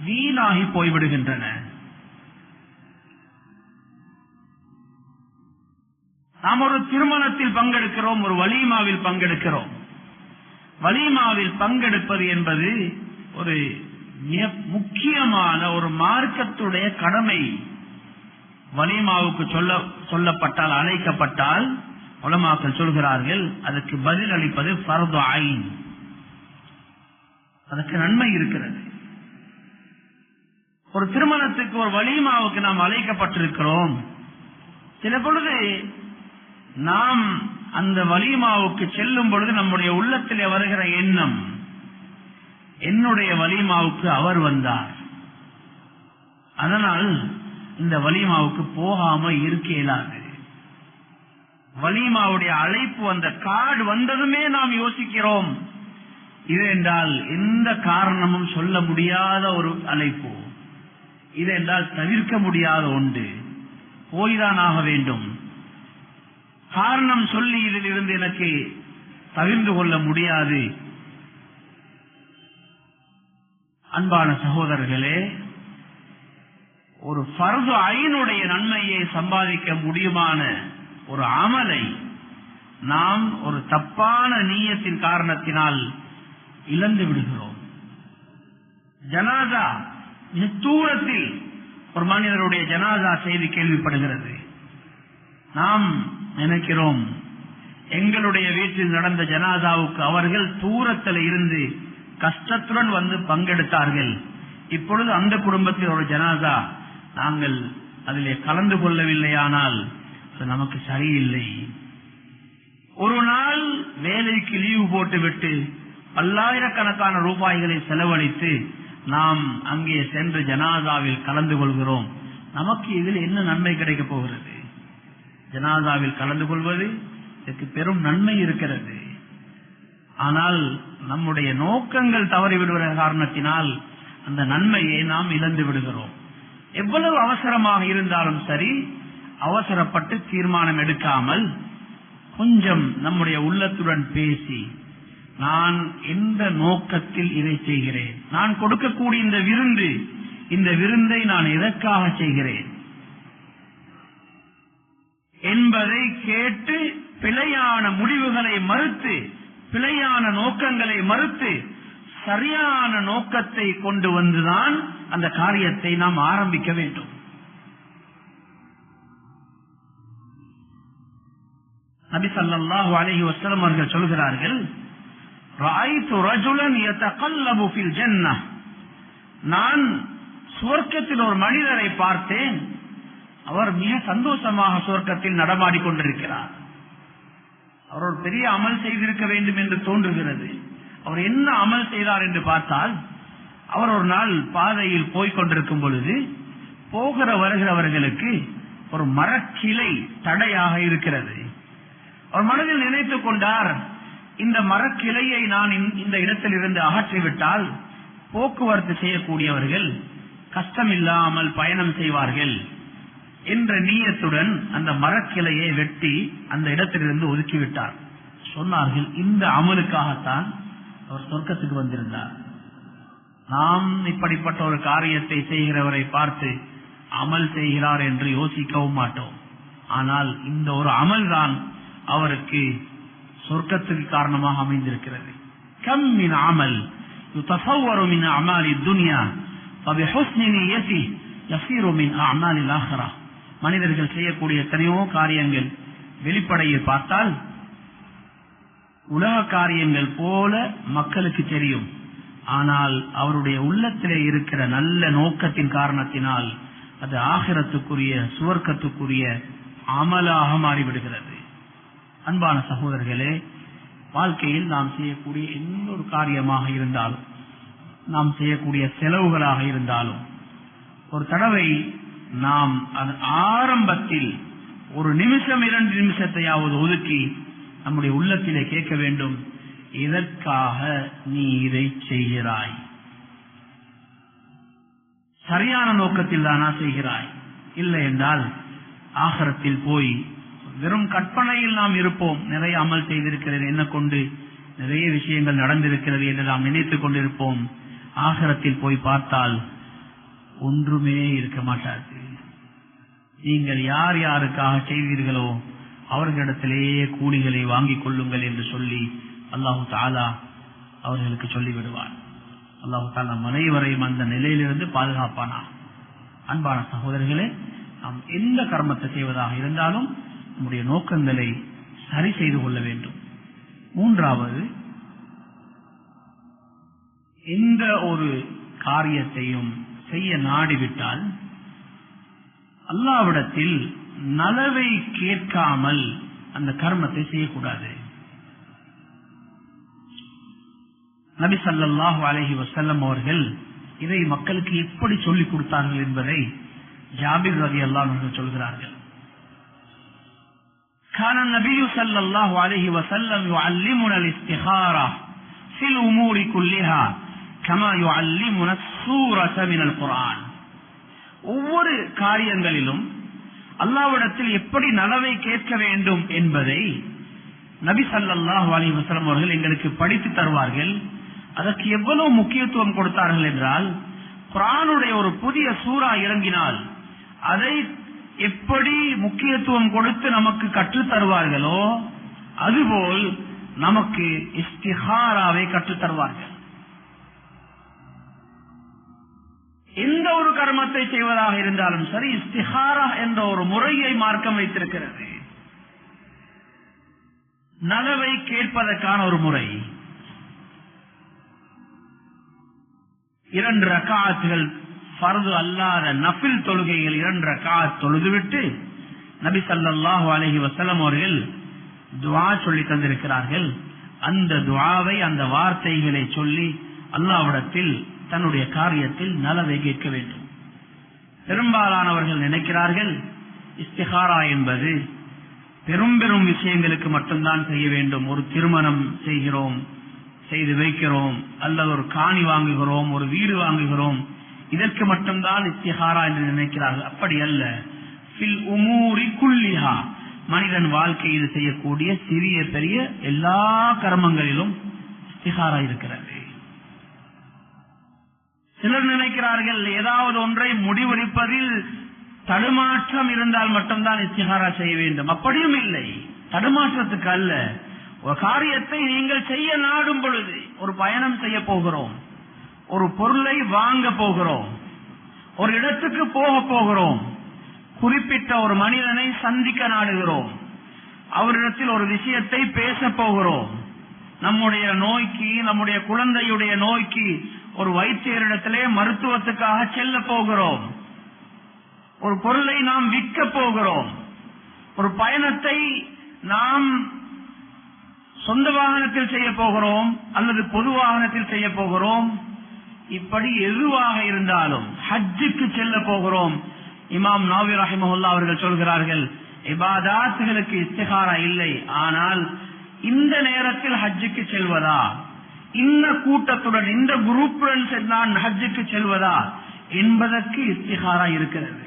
வீணாகி போய்விடுகின்றன. நாம் ஒரு திருமணத்தில் பங்கெடுக்கிறோம், ஒரு வலீமாவில் பங்கெடுக்கிறோம். வலீமாவில் பங்கெடுப்பது என்பது ஒரு மிக முக்கியமான ஒரு மார்க்கத்துடைய கடமை. வலீமாவுக்கு சொல்லப்பட்டால், அழைக்கப்பட்டால் உலமாக்கள் சொல்கிறார்கள், அதற்கு பதில் அளிப்பது ஃபர்து ஐன். அதற்கு நன்மை இருக்கிறது. ஒரு திருமணத்துக்கு, ஒரு வலீமாவுக்கு நாம் அழைக்கப்பட்டிருக்கிறோம். சில பொழுது நாம் அந்த வலீமாவுக்கு செல்லும் பொழுது நம்முடைய உள்ளத்திலே வருகிற எண்ணம், என்னுடைய வலீமாவுக்கு அவர் வந்தார், அதனால் இந்த வலீமாவுக்கு போகாம இருக்க இயலாது. வலீமாவுடைய அழைப்பு, அந்த கார்டு வந்ததுமே நாம் யோசிக்கிறோம், இது என்றால் எந்த காரணமும் சொல்ல முடியாத ஒரு அழைப்பு, இது என்றால் தவிர்க்க முடியாத ஒன்று, போய்தான் ஆக வேண்டும். காரணம் சொல்லி இதில் இருந்து எனக்கு தவிர்ந்து கொள்ள முடியாது. அன்பான சகோதரர்களே, ஒரு ஃபர்து ஐனுடைய நன்மையை சம்பாதிக்க முடியுமான ஒரு அமலை நாம் ஒரு தப்பான நீயத்தின் காரணத்தினால் இழந்து விடுகிறோம். ஜனாசா, தூரத்தில் ஒரு மனிதருடைய ஜனாசா செய்தி கேள்விப்படுகிறது. நாம் நினைக்கிறோம், எங்களுடைய வீட்டில் நடந்த ஜனாசாவுக்கு அவர்கள் தூரத்தில் இருந்து கஷ்டத்துடன் வந்து பங்கெடுத்தார்கள். இப்பொழுது அந்த குடும்பத்தில் ஒரு ஜனாசா, நாங்கள் அதிலே கலந்து கொள்ளவில்லையானால் அது நமக்கு சரியில்லை. ஒரு நாள் வேலைக்கு லீவு போட்டுவிட்டு பல்லாயிரக்கணக்கான ரூபாய்களை செலவழித்து நாம் அங்கே சென்று ஜனாசாவில் கலந்து கொள்கிறோம். நமக்கு இதில் என்ன நன்மை கிடைக்கப் போகிறது? ஜனாசாவில் கலந்து கொள்வது இதற்கு பெரும் நன்மை இருக்கிறது. ஆனால் நம்முடைய நோக்கங்கள் தவறிவிடுகிற காரணத்தினால் அந்த நன்மையை நாம் இழந்து விடுகிறோம். எவ்வளவு அவசரமாக இருந்தாலும் சரி, அவசரப்பட்டு தீர்மானம் எடுக்காமல் கொஞ்சம் நம்முடைய உள்ளத்துடன் பேசி, நான் எந்த நோக்கத்தில் இதை செய்கிறேன், நான் கொடுக்கக்கூடிய இந்த விருந்தை நான் எதற்காக செய்கிறேன் என்பதை கேட்டு பிழையான முடிவுகளை மறுத்து, பிழையான நோக்கங்களை மறுத்து, சரியான நோக்கத்தை கொண்டு வந்துதான் அந்த காரியத்தை நாம் ஆரம்பிக்க வேண்டும். நபி ஸல்லல்லாஹு அலைஹி வஸல்லம் அவர்கள் சொல்கிறார்கள், ரஅய்து ரஜுலன் யதகல்லபு ஃபில் ஜன்னah, நான் சுவர்க்கத்தில் ஒரு மனிதரை பார்த்தேன், அவர் மிக சந்தோஷமாக சுவர்க்கத்தில் நடமாடிக் கொண்டிருக்கிறார். அவர் ஒரு பெரிய அமல் செய்திருக்க வேண்டும் என்று தோன்றுகிறது. அவர் என்ன அமல் செய்தார் என்று பார்த்தால், அவர் ஒரு நாள் பாதையில் போய்க் கொண்டிருக்கும் பொழுது போகிற வருகிறவர்களுக்கு ஒரு மரக்கிளை தடையாக இருக்கிறது. அவர் மனதில் நினைத்துக் கொண்டார், இந்த மரக்கிளையை நான் இந்த இடத்தில் இருந்து அகற்றிவிட்டால் போக்குவரத்து செய்யக்கூடியவர்கள் கஷ்டமில்லாமல் பயணம் செய்வார்கள் என்ற நீயத்துடன் அந்த மரக்கிளையை வெட்டி அந்த இடத்திலிருந்து ஒதுக்கிவிட்டார். சொன்னார்கள், இந்த அமலுக்காகத்தான் அவர் சொர்க்கத்துக்கு வந்திருந்தார். நாம் இப்படிப்பட்ட ஒரு காரியத்தை செய்கிறவரை பார்த்து அமல் செய்கிறார் என்று யோசிக்கவும் மாட்டோம். ஆனால் இந்த ஒரு அமல் தான் அவருக்கு சொர்க்கத்துக்கு காரணமாக அமைந்திருக்கிறது. கம் மின் அமல் யுதஸவ்வரு மின் அமாலி துன்யா ஃபபிஹுஸ்னி நிய்யதி யஸீரு மின் அமாலில் ஆখিরাহ. மனிதர்கள் செய்யக்கூடிய எத்தனையோ காரியங்கள் வெளிப்படையில் பார்த்தால் உலக காரியங்கள் போல மக்களுக்கு தெரியும். ஆனால் அவருடைய உள்ளத்திலே இருக்கிற நல்ல நோக்கத்தின் காரணத்தினால் அது ஆகிரத்துக்குரிய சுவர்க்கத்துக்குரிய அமலாக மாறிவிடுகிறது. அன்பான சகோதரர்களே, வாழ்க்கையில் நாம் செய்யக்கூடிய எந்த ஒரு காரியமாக இருந்தாலும், நாம் செய்யக்கூடிய செலவுகளாக இருந்தாலும், ஒரு தடவை நாம் ஆரம்பத்தில் ஒரு நிமிஷம் 2 நிமிஷத்தையாவது ஒதுக்கி நம்முடைய உள்ளத்திலே கேட்க வேண்டும், இதற்காக நீ இதை செய்கிறாய்? சரியான நோக்கத்தில் தானா செய்கிறாய்? இல்லை என்றால் ஆகிரத்தில் போய் வெறும் கற்பனையில் நாம் இருப்போம். நிறைய அமல் செய்திருக்கிறது, என்ன கொண்டு நிறைய விஷயங்கள் நடந்திருக்கிறது என்று நாம் நினைத்துக் கொண்டிருப்போம். ஆகிரத்தில் போய் பார்த்தால் ஒன்றுமே இருக்க மாட்டாது. நீங்கள் யார் யாருக்காக செய்தீர்களோ அவர்களிடத்திலேயே கூலிகளை வாங்கிக் கொள்ளுங்கள் என்று சொல்லி அல்லாஹு தஆலா அவர்களுக்கு சொல்லிவிடுவார். அல்லாஹு தஆலா அனைவரையும் அந்த நிலையிலிருந்து பாதுகாப்பானா. அன்பான சகோதரர்களே, நாம் எந்த கர்மத்தை செய்வதாக இருந்தாலும் நம்முடைய நோக்கங்களை சரி செய்து கொள்ள வேண்டும். மூன்றாவது, எந்த ஒரு காரியத்தையும் செய்ய நாடிவிட்டால் அல்லாஹ்விடத்தில் நலவை கேட்காமல் அந்த கர்மத்தை செய்யக்கூடாது. நபி ஸல்லல்லாஹு அலைஹி வஸல்லம் அவர்கள் இதை மக்களுக்கு எப்படி சொல்லிக் கொடுத்தார்கள் என்பதை ஜாபிர் ரலியல்லாஹு அன்ஹு சொல்கிறார்கள். كان النبي صلى الله عليه وسلم يعلمنا الاستخارة في الأمور كلها كما يعلمنا السورة من القرآن. ஒவ்வொரு காரியங்களிலும் அல்லாஹ்விடத்தில் எப்படி நலவை கேட்க வேண்டும் என்பதை நபி ஸல்லல்லாஹு அலைஹி வஸல்லம் அவர்கள் எங்களுக்கு படித்து தருவார்கள். அதற்கு எவ்வளவு முக்கியத்துவம் கொடுத்தார்கள் என்றால், குர்ஆனுடைய ஒரு புதிய சூரா இறங்கினால் அதை எப்படி முக்கியத்துவம் கொடுத்து நமக்கு கற்றுத் தருவார்களோ அதுபோல் நமக்கு இஸ்திகாராவை கற்றுத் தருவார்கள். எந்த ஒரு கர்மத்தை செய்வதாக இருந்தாலும் சரி, இஸ்திகாரா என்ற ஒரு முறையை மார்க்கம் வைத்திருக்கிறது. நலவை கேட்பதற்கான ஒரு முறை. 2 ரக்காத்துகள் ஃபர்து அல்லாத நஃபில் தொழுகைகள் 2 ரக்காத் தொழுதுவிட்டு நபி ஸல்லல்லாஹு அலைஹி வஸல்லம் அவர்கள் துஆ சொல்லி தந்திருக்கிறார்கள். அந்த துஆவை, அந்த வார்த்தைகளை சொல்லி அல்லாஹ்விடத்தில் தன்னுடைய காரியத்தில் நலவை கேட்க வேண்டும். பெரும்பாலானவர்கள் நினைக்கிறார்கள் இஸ்திகாரா என்பது பெரும் பெரும் விஷயங்களுக்கு மட்டும்தான் செய்ய வேண்டும். ஒரு திருமணம் செய்கிறோம், செய்து வைக்கிறோம், அல்லது ஒரு காணி வாங்குகிறோம், ஒரு வீடு வாங்குகிறோம், இதற்கு மட்டும்தான் இஸ்திகாரா என்று நினைக்கிறார்கள். அப்படி அல்ல. ஃபில் உமூரி குல்லிஹா, மனிதன் வாழ்க்கையில் செய்யக்கூடிய சிறிய பெரிய எல்லா கர்மங்களிலும் இஸ்திகாரா இருக்கிறது. சிலர் நினைக்கிறார்கள் ஏதாவது ஒன்றை முடிவெடுப்பதில் தடுமாற்றம் இருந்தால் மட்டும்தான் இஸ்திகாரா செய்ய வேண்டும். அப்படியும் இல்லை. தடுமாற்றத்துக்கு அல்ல. ஒரு காரியத்தை நீங்கள் செய்ய நாடும் பொழுது, ஒரு பயணம் செய்ய போகிறோம், ஒரு பொருளை வாங்க போகிறோம், ஒரு இடத்துக்கு போக போகிறோம், குறிப்பிட்ட ஒரு மனிதனை சந்திக்க நாடுகிறோம், அவரிடத்தில் ஒரு விஷயத்தை பேச போகிறோம். நம்முடைய நோய்க்கு, நம்முடைய குழந்தையுடைய நோய்க்கு ஒரு வைத்தியரிடத்திலே மருத்துவத்துக்காக செல்ல போகிறோம். ஒரு பொருளை நாம் விற்க போகிறோம். ஒரு பயணத்தை நாம் சொந்த வாகனத்தில் செய்ய போகிறோம் அல்லது பொது வாகனத்தில் செய்ய போகிறோம். இப்படி எதுவாக இருந்தாலும் ஹஜ்ஜுக்கு செல்ல போகிறோம். இமாம் நவவி ரஹிமஹுல்லாஹ் அவர்கள் சொல்கிறார்கள், இபாதாத்துகளுக்கு இஸ்திகாரா இல்லை, ஆனால் இந்த நேரத்தில் ஹஜ்ஜுக்கு செல்வதா, இந்த கூட்டத்துடன் இந்த குரூப்புடன் நான் ஹஜ்ஜுக்கு செல்வதா என்பதற்கு இஸ்திகாரா இருக்கிறது.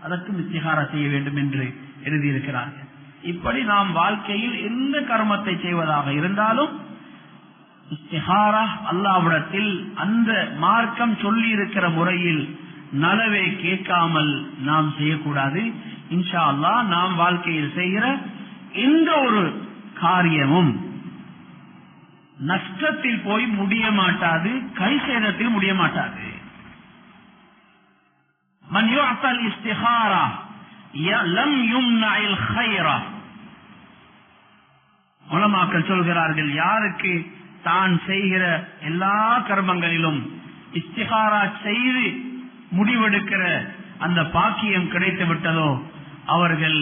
அதற்கும் இஸ்திகாரா செய்ய வேண்டும் என்று எழுதியிருக்கிறார்கள். இப்படி நாம் வாழ்க்கையில் எந்த கர்மத்தை செய்வதாக இருந்தாலும் இஸ்திகாரா அல்லாஹ்விடத்தில் அந்த மார்க்கம் சொல்லி இருக்கிற முறையில் நலவை கேட்காமல் நாம் செய்யக்கூடாது. இன்ஷா அல்லாஹ் நாம் வாழ்க்கையில் செய்கிற எந்த ஒரு காரியமும் நஷ்டத்தில் போய் முடிய மாட்டாது, கை சேதத்தில் முடிய மாட்டாது. மன் யுஅத்தல் இஸ்திகாரா லம் யும்னஇல் கைரா. உலமாக்கள் சொல்கிறார்கள், யாருக்கு தான் செய்கிற எல்லா கர்மங்களிலும் இஸ்திகாரா செய்து முடிவெடுக்கிற அந்த பாக்கியம் கிடைத்து விட்டதோ அவர்கள்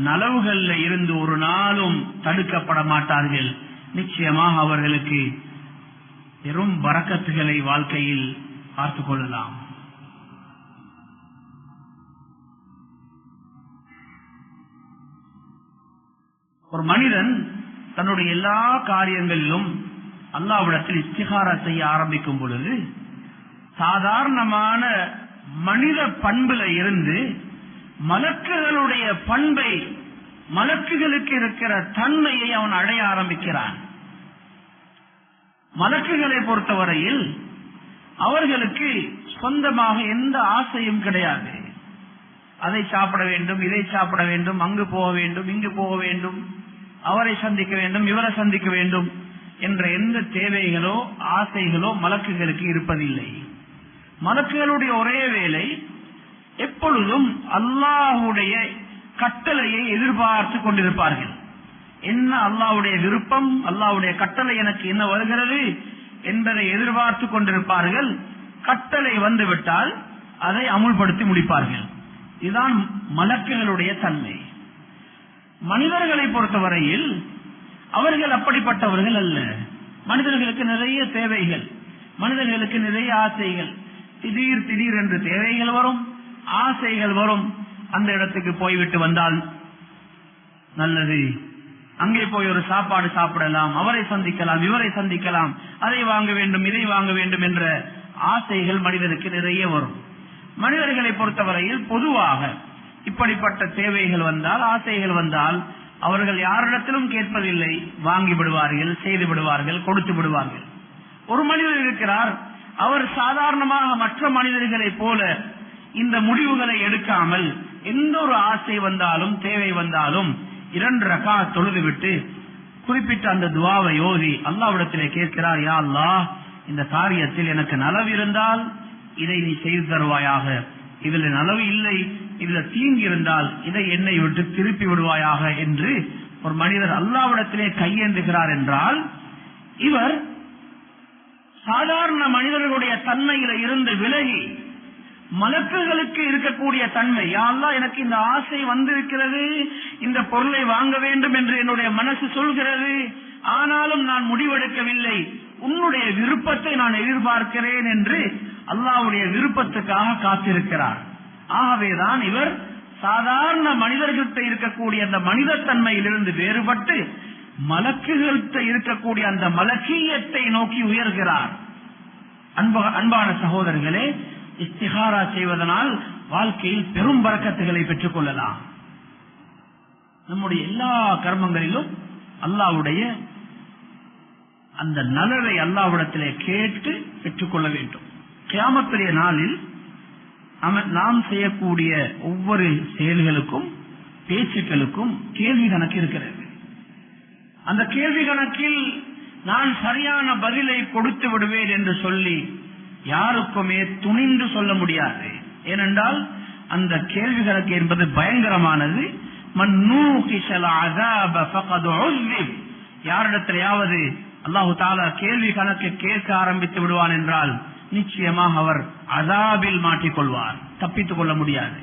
நலவுகள்ல இருந்து ஒரு நாளும் தடுக்கப்பட மாட்டார்கள். நிச்சயமாக அவர்களுக்கு பெரும் பரக்கத்துகளை வாழ்க்கையில் பார்த்துக் கொள்ளலாம். ஒரு மனிதன் தன்னுடைய எல்லா காரியங்களிலும் அல்லாஹ்விடத்தில் இஸ்திகாரா செய்ய ஆரம்பிக்கும் பொழுது சாதாரணமான மனித பண்புல இருந்து மலக்குகளுடைய பண்பை, மலக்குகளுக்கு இருக்கிற தன்மையை அவன் அடைய ஆரம்பிக்கிறான். மலக்குகளை பொறுத்தவரையில் அவர்களுக்கு சொந்தமாக எந்த ஆசையும் கிடையாது. அதை சாப்பிட வேண்டும், இதை சாப்பிட வேண்டும், அங்கு போக வேண்டும், இங்கு போக வேண்டும், அவரை சந்திக்க வேண்டும், இவரை சந்திக்க வேண்டும் என்ற எந்த தேவைகளோ ஆசைகளோ மலக்குகளுக்கு இருப்பதில்லை. மலக்குகளுடைய ஒரே வேலை எப்பொழுதும் அல்லாஹ்வுடைய கட்டளையை எதிர்பார்த்து கொண்டிருப்பார்கள். என்ன அல்லாஹ்வுடைய விருப்பம், அல்லாஹ்வுடைய கட்டளை எனக்கு என்ன வருகிறது என்பதை எதிர்பார்த்து கொண்டிருப்பார்கள். கட்டளை வந்துவிட்டால் அதை அமுல்படுத்தி முடிப்பார்கள். இதுதான் மலக்குகளுடைய தன்மை. மனிதர்களை பொறுத்தவரையில் அவர்கள் அப்படிப்பட்டவர்கள் அல்ல. மனிதர்களுக்கு நிறைய தேவைகள், மனிதர்களுக்கு நிறைய ஆசைகள், திடீர் திடீர் என்று தேவைகள் வரும், ஆசைகள் வரும். அந்த இடத்துக்கு போய்விட்டு வந்தால் நல்லது, அங்கே போய் ஒரு சாப்பாடு சாப்பிடலாம், அவரை சந்திக்கலாம், இவரை சந்திக்கலாம், அதை வாங்க வேண்டும், இதை வாங்க வேண்டும் என்ற ஆசைகள் மனிதனுக்கு நிறைய வரும். மனிதர்களை பொறுத்தவரையில் பொதுவாக இப்படிப்பட்ட தேவைகள் வந்தால், ஆசைகள் வந்தால் அவர்கள் யாரிடத்திலும் கேட்பதில்லை, வாங்கி விடுவார்கள், செய்து விடுவார்கள், கொடுத்து விடுவார்கள். ஒரு மனிதர் இருக்கிறார், அவர் சாதாரணமாக மற்ற மனிதர்களைப் போல இந்த முடிவுகளை எடுக்காமல் எந்த ஒரு ஆசை வந்தாலும் தேவை வந்தாலும் 2 ரக்காத் தொழுதுவிட்டு குறிப்பிட்ட அந்த துஆவை ஓதி அல்லாஹ்விடத்திலே கேட்கிறார், யா அல்லாஹ், இந்த காரியத்தில் எனக்கு நலவு இருந்தால் இதை நீ செய்து தருவாயாக, இதுல நலவு இல்லை, இதுல தீங்கு இருந்தால் இதை என்னை விட்டு திருப்பி விடுவாயாக என்று ஒரு மனிதர் அல்லாஹ்விடத்திலே கையேந்துகிறார் என்றால் இவர் சாதாரண மனிதர்களுடைய தன்மையில இருந்து விலகி மலக்குகளுக்கு இருக்கக்கூடிய தன்மை, யா அல்லாஹ், எனக்கு இந்த ஆசை வந்திருக்கிறது, இந்த பொருளை வாங்க வேண்டும் என்று என்னுடைய மனசு சொல்கிறது, ஆனாலும் நான் முடிவெடுக்கவில்லை, உன்னுடைய விருப்பத்தை நான் எதிர்பார்க்கிறேன் என்று அல்லாஹ்வுடைய விருப்பத்துக்காக காத்திருக்கிறார். ஆகவேதான் இவர் சாதாரண மனிதர்கிட்ட இருக்கக்கூடிய அந்த மனித தன்மையிலிருந்து வேறுபட்டு மலக்குகள்கிட்ட இருக்கக்கூடிய அந்த மலக்கீயத்தை நோக்கி உயர்கிறார். அன்பான சகோதரர்களே, இஸ்திகாரா செய்வதனால் வாழ்க்கையில் பெரும் பரக்கத்துகளை பெற்றுக் கொள்ளலாம். நம்முடைய எல்லா கர்மங்களிலும் அல்லாஹ்வுடைய அந்த நலவை அல்லாஹ்விடத்திலே கேட்டு பெற்றுக்கொள்ள வேண்டும். கியாமத்துடைய நாளில் நாம் செய்யக்கூடிய ஒவ்வொரு செயல்களுக்கும் பேச்சுக்களுக்கும் கேள்வி கணக்கு இருக்கிறது. அந்த கேள்வி கணக்கில் நான் சரியான பதிலை கொடுத்து விடுவேன் என்று சொல்லி யாருக்குமே துணிந்து சொல்ல முடியாது. ஏனென்றால் அந்த கேள்வி கணக்கு என்பது பயங்கரமானது. மன் நூகிஷல் அஸாப ஃபகத் உஸிப், யாரிடத்திலேயாவது அல்லாஹு தஆலா கேள்வி கணக்கு கேட்க ஆரம்பித்து விடுவான் என்றால் நிச்சயமாக அவர் அஸாபில் மாட்டிக்கொள்வார், தப்பித்துக் கொள்ள முடியாது.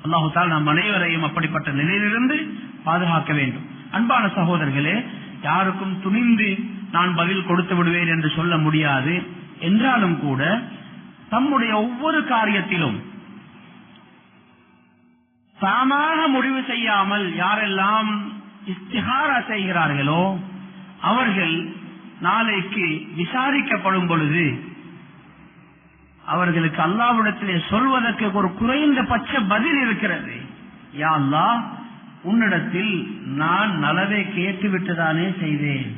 அல்லாஹு தஆலா நம் அனைவரையும் அப்படிப்பட்ட நிலையிலிருந்து பாதுகாக்க வேண்டும். அன்பான சகோதரர்களே, யாருக்கும் துணிந்து நான் பதில் கொடுத்து விடுவேன் என்று சொல்ல முடியாது. என்றாலும் கூட தம்முடைய ஒவ்வொரு காரியத்திலும் தாமாக முடிவு செய்யாமல் யாரெல்லாம் இஸ்திகாரா செய்கிறார்களோ அவர்கள் நாளைக்கு விசாரிக்கப்படும் பொழுது அவர்களுக்கு அல்லாஹ்விடத்திலே சொல்வதற்கு ஒரு குறைந்தபட்ச பதில் இருக்கிறது. யா அல்லாஹ், உன்னிடத்தில் நான் நலவை கேட்டுவிட்டுதானே செய்தேன்,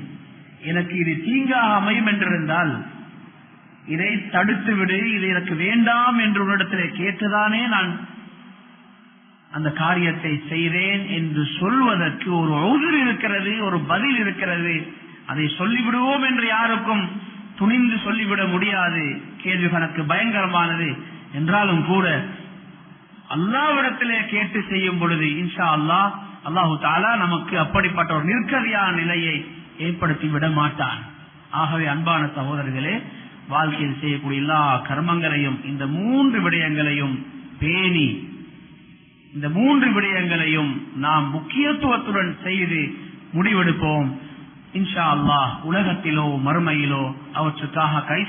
எனக்கு இது தீங்காக அமையும் என்றிருந்தால் இதை தடுத்து விடு, இது எனக்கு வேண்டாம் என்று உன்னிடத்திலே கேட்டுதானே நான் அந்த காரியத்தை செய்தேன் என்று சொல்வதற்கு ஒரு உذر இருக்கிறது, ஒரு பதில் இருக்கிறது. அதை சொல்லிவிடுவோம் என்று யாருக்கும் துணிந்து சொல்லிவிட முடியாது. கேள்வி கணக்கு பயங்கரமானது. என்றாலும் கூட அல்லாஹ்விடத்திலே கேட்டு செய்யும் பொழுது இன்ஷா அல்லாஹ் அல்லாஹு தஆலா நமக்கு அப்படிப்பட்ட ஒரு நிற்கதியான நிலையை ஏற்படுத்தி விட மாட்டான். ஆகவே அன்பான சகோதரர்களே, வாழ்க்கையில் செய்யக்கூடிய எல்லா கர்மங்களையும் இந்த 3 விடயங்களையும் பேணி இந்த 3 விடயங்களையும் நாம் முக்கியத்துவத்துடன் செய்து முடிவெடுப்போம். இன்ஷா அல்லாஹ் உலகத்திலோ மறுமையிலோ அவற்றுக்காக கை